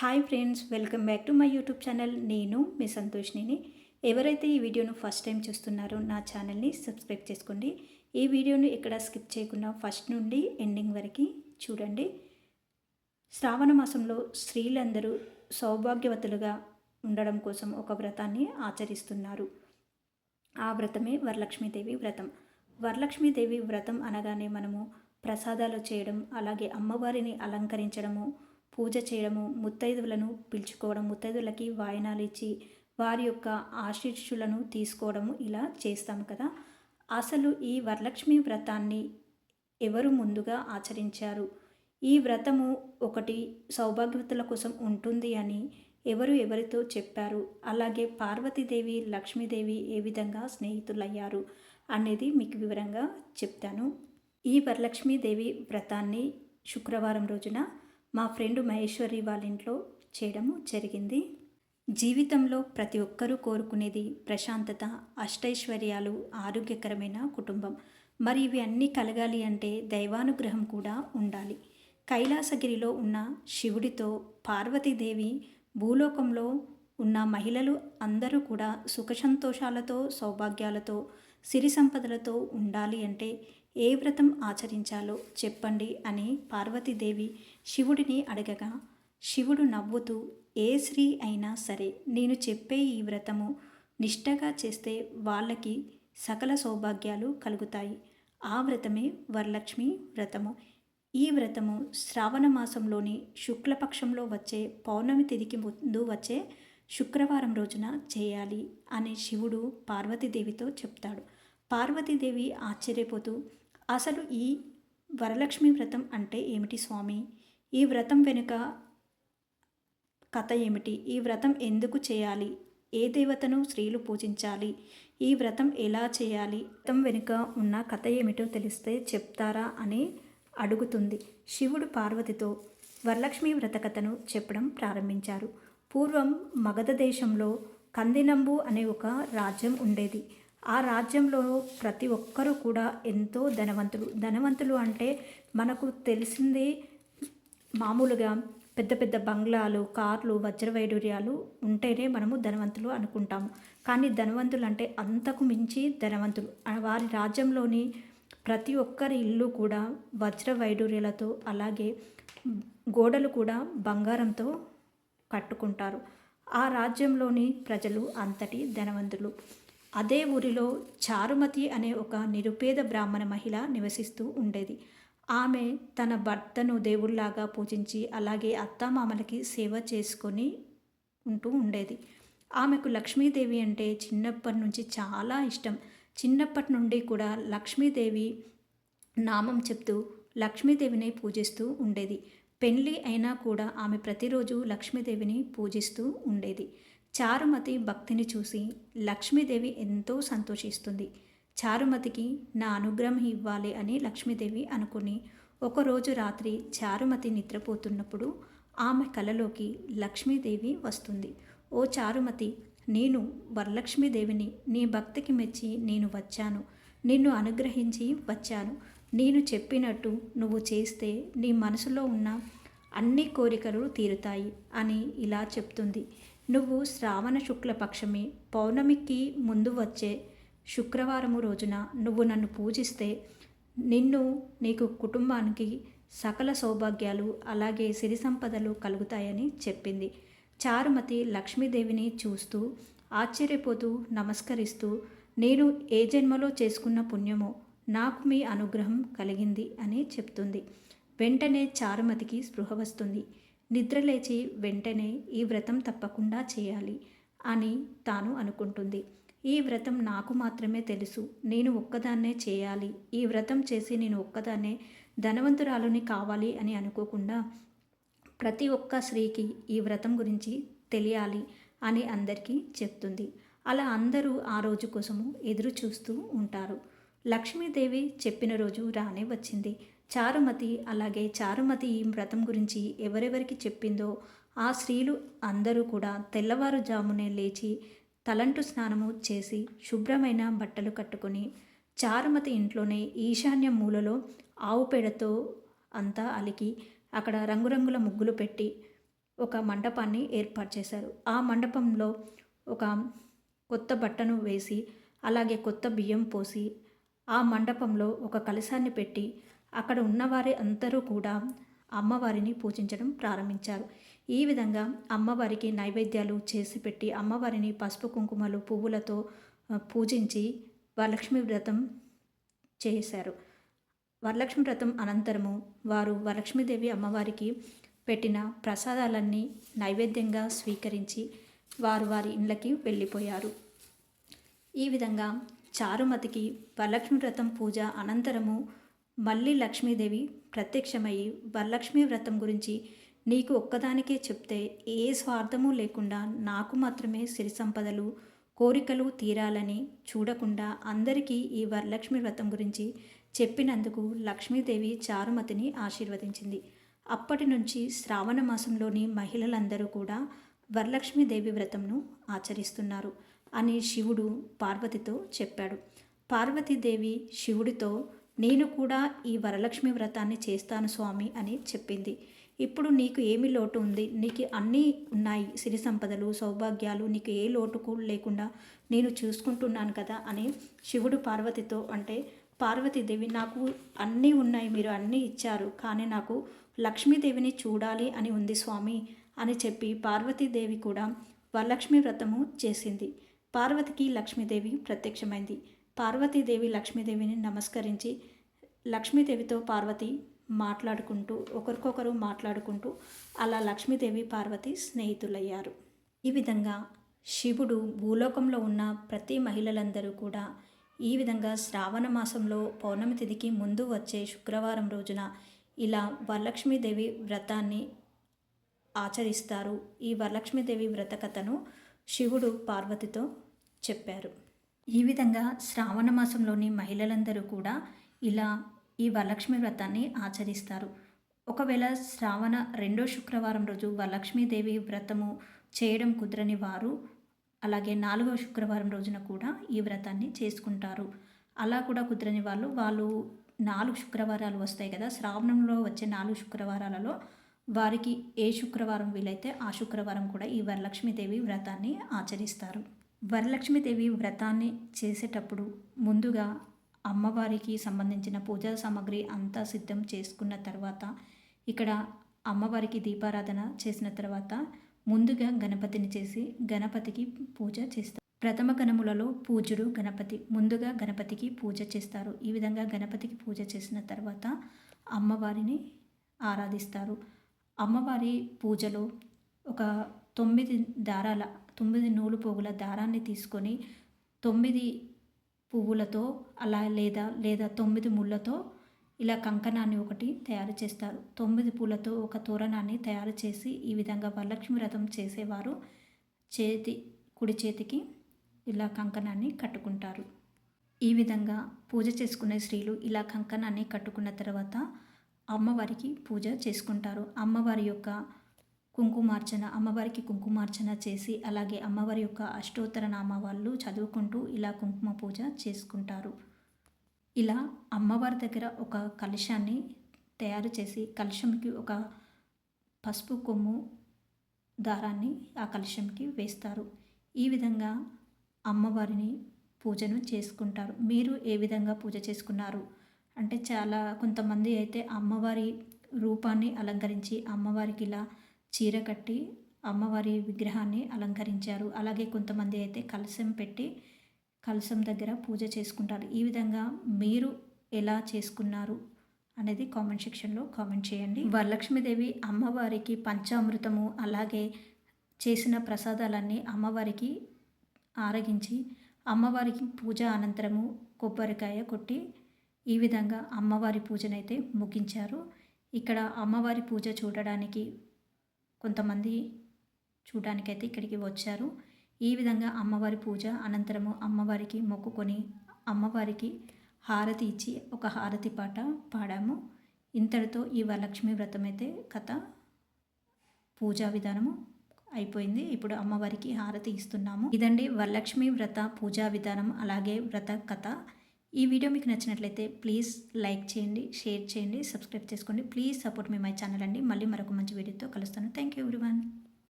Hi friends, welcome back to my YouTube channel. నేను మీ సంతోష్నిని. ఎవరైతే ఈ వీడియోను ఫస్ట్ టైం చూస్తున్నారో నా ఛానల్ని సబ్స్క్రైబ్ చేసుకోండి. ఈ వీడియోను ఎక్కడ స్కిప్ చేయకుండా ఫస్ట్ నుండి ఎండింగ్ వరకు చూడండి. శ్రావణ మాసంలో స్త్రీలందరూ సౌభాగ్యవతులుగా ఉండడం కోసం ఒక వ్రతాన్ని ఆచరిస్తున్నారు. ఆ వ్రతమే వరలక్ష్మీదేవి వ్రతం. వరలక్ష్మీదేవి వ్రతం అనగానే మనము ప్రసాదాలు చేయడం, అలాగే అమ్మవారిని అలంకరించడము, పూజ చేయడము, ముత్తైదువులను పిలుచుకోవడం, ముత్తైదువులకి వాయనాలు ఇచ్చి వారి యొక్క ఆశీస్సులను తీసుకోవడము ఇలా చేస్తాము కదా. అసలు ఈ వరలక్ష్మి వ్రతాన్ని ఎవరు ముందుగా ఆచరించారు? ఈ వ్రతము ఒకటి సౌభాగ్యవతుల కోసం ఉంటుంది అని ఎవరితో చెప్పారు? అలాగే పార్వతీదేవి, లక్ష్మీదేవి ఏ విధంగా స్నేహితులయ్యారు అనేది మీకు వివరంగా చెప్తాను. ఈ వరలక్ష్మీదేవి వ్రతాన్ని శుక్రవారం రోజున మా ఫ్రెండ్ మహేశ్వరి వాళ్ళ ఇంట్లో చేయడము జరిగింది. జీవితంలో ప్రతి ఒక్కరూ కోరుకునేది ప్రశాంతత, అష్టైశ్వర్యాలు, ఆరోగ్యకరమైన కుటుంబం. మరి ఇవి అన్నీ కలగాలి అంటే దైవానుగ్రహం కూడా ఉండాలి. కైలాసగిరిలో ఉన్న శివుడితో పార్వతీదేవి, భూలోకంలో ఉన్న మహిళలు అందరూ కూడా సుఖ సంతోషాలతో, సౌభాగ్యాలతో, సిరి సంపదలతో ఉండాలి అంటే ఏ వ్రతం ఆచరించాలో చెప్పండి అని పార్వతీదేవి శివుడిని అడగగా, శివుడు నవ్వుతూ, ఏ స్త్రీ అయినా సరే నేను చెప్పే ఈ వ్రతము నిష్టగా చేస్తే వాళ్ళకి సకల సౌభాగ్యాలు కలుగుతాయి. ఆ వ్రతమే వరలక్ష్మి వ్రతము. ఈ వ్రతము శ్రావణ మాసంలోని శుక్లపక్షంలో వచ్చే పౌర్ణమి తిథికి ముందు వచ్చే శుక్రవారం రోజున చేయాలి అని శివుడు పార్వతీదేవితో చెప్తాడు. పార్వతీదేవి ఆశ్చర్యపోతూ, అసలు ఈ వరలక్ష్మి వ్రతం అంటే ఏమిటి స్వామి? ఈ వ్రతం వెనుక కథ ఏమిటి? ఈ వ్రతం ఎందుకు చేయాలి? ఏ దేవతను స్త్రీలు పూజించాలి? ఈ వ్రతం ఎలా చేయాలి? వ్రతం వెనుక ఉన్న కథ ఏమిటో తెలిస్తే చెప్తారా అని అడుగుతుంది. శివుడు పార్వతితో వరలక్ష్మి వ్రత కథను చెప్పడం ప్రారంభించారు. పూర్వం మగధ దేశంలో కందినంబు అనే ఒక రాజ్యం ఉండేది. ఆ రాజ్యంలో ప్రతి ఒక్కరూ కూడా ఎంతో ధనవంతులు అంటే మనకు తెలిసింది మామూలుగా పెద్ద పెద్ద బంగ్లాలు, కార్లు, వజ్రవైడూర్యాలు ఉంటేనే మనము ధనవంతులు అనుకుంటాము. కానీ ధనవంతులు అంటే అంతకు మించి ధనవంతులు. వారి రాజ్యంలోని ప్రతి ఒక్కరి ఇల్లు కూడా వజ్రవైడూర్యాలతో, అలాగే గోడలు కూడా బంగారంతో కట్టుకుంటారు. ఆ రాజ్యంలోని ప్రజలు అంతటి ధనవంతులు. అదే ఊరిలో చారుమతి అనే ఒక నిరుపేద బ్రాహ్మణ మహిళ నివసిస్తూ ఉండేది. ఆమె తన భర్తను దేవుళ్లాగా పూజించి, అలాగే అత్తామామలకి సేవ చేసుకొని ఉంటూ ఉండేది. ఆమెకు లక్ష్మీదేవి అంటే చిన్నప్పటి నుంచి చాలా ఇష్టం. చిన్నప్పటి నుండి కూడా లక్ష్మీదేవి నామం చెప్తూ లక్ష్మీదేవిని పూజిస్తూ ఉండేది. పెళ్ళి అయినా కూడా ఆమె ప్రతిరోజు లక్ష్మీదేవిని పూజిస్తూ ఉండేది. చారుమతి భక్తిని చూసి లక్ష్మీదేవి ఎంతో సంతోషిస్తుంది. చారుమతికి నా అనుగ్రహం ఇవ్వాలి అని లక్ష్మీదేవి అనుకుని ఒకరోజు రాత్రి చారుమతి నిద్రపోతున్నప్పుడు ఆమె కలలోకి లక్ష్మీదేవి వస్తుంది. ఓ చారుమతి, నేను వరలక్ష్మీదేవిని. నీ భక్తికి మెచ్చి నేను వచ్చాను. నిన్ను అనుగ్రహించి వచ్చాను. నేను చెప్పినట్టు నువ్వు చేస్తే నీ మనసులో ఉన్న అన్ని కోరికలు తీరుతాయి అని ఇలా చెప్తుంది. నువ్వు శ్రావణ శుక్లపక్షమి పౌర్ణమికి ముందు వచ్చే శుక్రవారము రోజున నువ్వు నన్ను పూజిస్తే నీకు కుటుంబానికి సకల సౌభాగ్యాలు, అలాగే సిరి సంపదలు కలుగుతాయని చెప్పింది. చారుమతి లక్ష్మీదేవిని చూస్తూ ఆశ్చర్యపోతూ నమస్కరిస్తూ, నేను ఏ జన్మలో చేసుకున్న పుణ్యమో నాకు మీ అనుగ్రహం కలిగింది అని చెప్తుంది. వెంటనే చారుమతికి స్పృహ వస్తుంది. నిద్రలేచి వెంటనే ఈ వ్రతం తప్పకుండా చేయాలి అని తాను అనుకుంటుంది. ఈ వ్రతం నాకు మాత్రమే తెలుసు. నేను ఒక్కదాన్నే చేయాలి. ఈ వ్రతం చేసి నేను ఒక్కదాన్నే ధనవంతురాలుని కావాలి అని అనుకోకుండా ప్రతి ఒక్క స్త్రీకి ఈ వ్రతం గురించి తెలియాలి అని అందరికీ చెప్తుంది. అలా అందరూ ఆ రోజు కోసము ఎదురు చూస్తూ ఉంటారు. లక్ష్మీదేవి చెప్పిన రోజు రానే వచ్చింది. చారుమతి ఈ వ్రతం గురించి ఎవరెవరికి చెప్పిందో ఆ స్త్రీలు అందరూ కూడా తెల్లవారుజామునే లేచి తలంటు స్నానము చేసి శుభ్రమైన బట్టలు కట్టుకొని చారుమతి ఇంట్లోనే ఈశాన్య మూలలో ఆవు పేడతో అంతా అలికి అక్కడ రంగురంగుల ముగ్గులు పెట్టి ఒక మండపాన్ని ఏర్పాటు చేశారు. ఆ మండపంలో ఒక కొత్త బట్టను వేసి, అలాగే కొత్త బియ్యం పోసి, ఆ మండపంలో ఒక కలశాన్ని పెట్టి, అక్కడ ఉన్నవారి అందరూ కూడా అమ్మవారిని పూజించడం ప్రారంభించారు. ఈ విధంగా అమ్మవారికి నైవేద్యాలు చేసి పెట్టి, అమ్మవారిని పసుపు కుంకుమలు పువ్వులతో పూజించి వరలక్ష్మి వ్రతం చేశారు. వరలక్ష్మి వ్రతం అనంతరము వారు వరలక్ష్మీదేవి అమ్మవారికి పెట్టిన ప్రసాదాలన్నీ నైవేద్యంగా స్వీకరించి వారు వారి ఇళ్ళకి వెళ్ళిపోయారు. ఈ విధంగా చారుమతికి వరలక్ష్మి వ్రతం పూజ అనంతరము మళ్ళీ లక్ష్మీదేవి ప్రత్యక్షమయ్యి వరలక్ష్మి వ్రతం గురించి నీకు ఒక్కదానికే చెప్తే ఏ స్వార్థము లేకుండా నాకు మాత్రమే సిరి సంపదలు కోరికలు తీరాలని చూడకుండా అందరికీ ఈ వరలక్ష్మి వ్రతం గురించి చెప్పినందుకు లక్ష్మీదేవి చారుమతిని ఆశీర్వదించింది. అప్పటి నుంచి శ్రావణ మాసంలోని మహిళలందరూ కూడా వరలక్ష్మీదేవి వ్రతంను ఆచరిస్తున్నారు అని శివుడు పార్వతితో చెప్పాడు. పార్వతీదేవి శివుడితో నేను కూడా ఈ వరలక్ష్మి వ్రతాన్ని చేస్తాను స్వామి అని చెప్పింది. ఇప్పుడు నీకు ఏమి లోటు ఉంది? నీకు అన్నీ ఉన్నాయి, సిరి సంపదలు సౌభాగ్యాలు, నీకు ఏ లోటు లేకుండా నేను చూసుకుంటున్నాను కదా అని శివుడు పార్వతితో అంటే, పార్వతీదేవి నాకు అన్నీ ఉన్నాయి, మీరు అన్నీ ఇచ్చారు, కానీ నాకు లక్ష్మీదేవిని చూడాలి అని ఉంది స్వామి అని చెప్పి పార్వతీదేవి కూడా వరలక్ష్మి వ్రతము చేసింది. పార్వతికి లక్ష్మీదేవి ప్రత్యక్షమైంది. పార్వతీదేవి లక్ష్మీదేవిని నమస్కరించి లక్ష్మీదేవితో పార్వతి మాట్లాడుకుంటూ ఒకరికొకరు మాట్లాడుకుంటూ అలా లక్ష్మీదేవి పార్వతి స్నేహితులయ్యారు. ఈ విధంగా శివుడు భూలోకంలో ఉన్న ప్రతి మహిళలందరూ కూడా ఈ విధంగా శ్రావణ మాసంలో పౌర్ణమి తిథికి ముందు వచ్చే శుక్రవారం రోజున ఇలా వరలక్ష్మీదేవి వ్రతాన్ని ఆచరిస్తారు. ఈ వరలక్ష్మీదేవి వ్రత కథను శివుడు పార్వతితో చెప్పారు. ఈ విధంగా శ్రావణ మాసంలోని మహిళలందరూ కూడా ఇలా ఈ వరలక్ష్మి వ్రతాన్ని ఆచరిస్తారు. ఒకవేళ శ్రావణ 2వ శుక్రవారం రోజు వరలక్ష్మీదేవి వ్రతము చేయడం కుదరని వారు అలాగే 4వ శుక్రవారం రోజున కూడా ఈ వ్రతాన్ని చేసుకుంటారు. అలా కూడా కుదరని వాళ్ళు 4 శుక్రవారాలు వస్తాయి కదా, శ్రావణంలో వచ్చే 4 శుక్రవారాలలో వారికి ఏ శుక్రవారం వీలైతే ఆ శుక్రవారం కూడా ఈ వరలక్ష్మీదేవి వ్రతాన్ని ఆచరిస్తారు. వరలక్ష్మీదేవి వ్రతాన్ని చేసేటప్పుడు ముందుగా అమ్మవారికి సంబంధించిన పూజా సామాగ్రి అంతా సిద్ధం చేసుకున్న తర్వాత ఇక్కడ అమ్మవారికి దీపారాధన చేసిన తర్వాత ముందుగా గణపతిని చేసి గణపతికి పూజ చేస్తారు. ప్రథమ గణములలో పూజుడు గణపతి. ముందుగా గణపతికి పూజ చేస్తారు. ఈ విధంగా గణపతికి పూజ చేసిన తర్వాత అమ్మవారిని ఆరాధిస్తారు. అమ్మవారి పూజలో ఒక 9 నూలు పోగుల దారాన్ని తీసుకొని 9 పువ్వులతో అలా లేదా 9 ముళ్ళతో ఇలా కంకణాన్ని ఒకటి తయారు చేస్తారు. 9 పూలతో ఒక తోరణాన్ని తయారు చేసి ఈ విధంగా వరలక్ష్మి వ్రతం చేసేవారు కుడి చేతికి ఇలా కంకణాన్ని కట్టుకుంటారు. ఈ విధంగా పూజ చేసుకునే స్త్రీలు ఇలా కంకణాన్ని కట్టుకున్న తర్వాత అమ్మవారికి పూజ చేసుకుంటారు. అమ్మవారికి కుంకుమార్చన చేసి అలాగే అమ్మవారి యొక్క అష్టోత్తర నామాలు చదువుకుంటూ ఇలా కుంకుమ పూజ చేసుకుంటారు. ఇలా అమ్మవారి దగ్గర ఒక కలశాన్ని తయారు చేసి కలశంకి ఒక పసుపు కొమ్ము దారాన్ని ఆ కలశంకి వేస్తారు. ఈ విధంగా అమ్మవారిని పూజను చేసుకుంటారు. మీరు ఏ విధంగా పూజ చేసుకున్నారు అంటే కొంతమంది అయితే అమ్మవారి రూపాన్ని అలంకరించి అమ్మవారికి ఇలా చీర కట్టి అమ్మవారి విగ్రహాన్ని అలంకరించారు. అలాగే కొంతమంది అయితే కలశం పెట్టి కలశం దగ్గర పూజ చేసుకుంటారు. ఈ విధంగా మీరు ఎలా చేసుకున్నారు అనేది కామెంట్ సెక్షన్లో కామెంట్ చేయండి. వరలక్ష్మీదేవి అమ్మవారికి పంచామృతము అలాగే చేసిన ప్రసాదాలన్నీ అమ్మవారికి ఆరగించి అమ్మవారికి పూజ అనంతరము కొబ్బరికాయ కొట్టి ఈ విధంగా అమ్మవారి పూజనైతే ముగించారు. ఇక్కడ అమ్మవారి పూజ చూడడానికి కొంతమంది చూడడానికైతే ఇక్కడికి వచ్చారు. ఈ విధంగా అమ్మవారి పూజ అనంతరము అమ్మవారికి మొక్కుకొని అమ్మవారికి హారతి ఇచ్చి ఒక హారతి పాట పాడాము. ఇంతటితో ఈ వరలక్ష్మి వ్రతం అయితే పూజా విధానము అయిపోయింది. ఇప్పుడు అమ్మవారికి హారతి ఇస్తున్నాము. ఇదండి వరలక్ష్మి వ్రత పూజా విధానం అలాగే వ్రత కథ. ఈ వీడియో మీకు నచ్చినట్లయితే ప్లీజ్ లైక్ చేయండి, షేర్ చేయండి, సబ్స్క్రైబ్ చేసుకోండి. Please support me my channel అండి. మళ్ళీ మరొక మంచి వీడియోతో కలుస్తాను. Thank you everyone.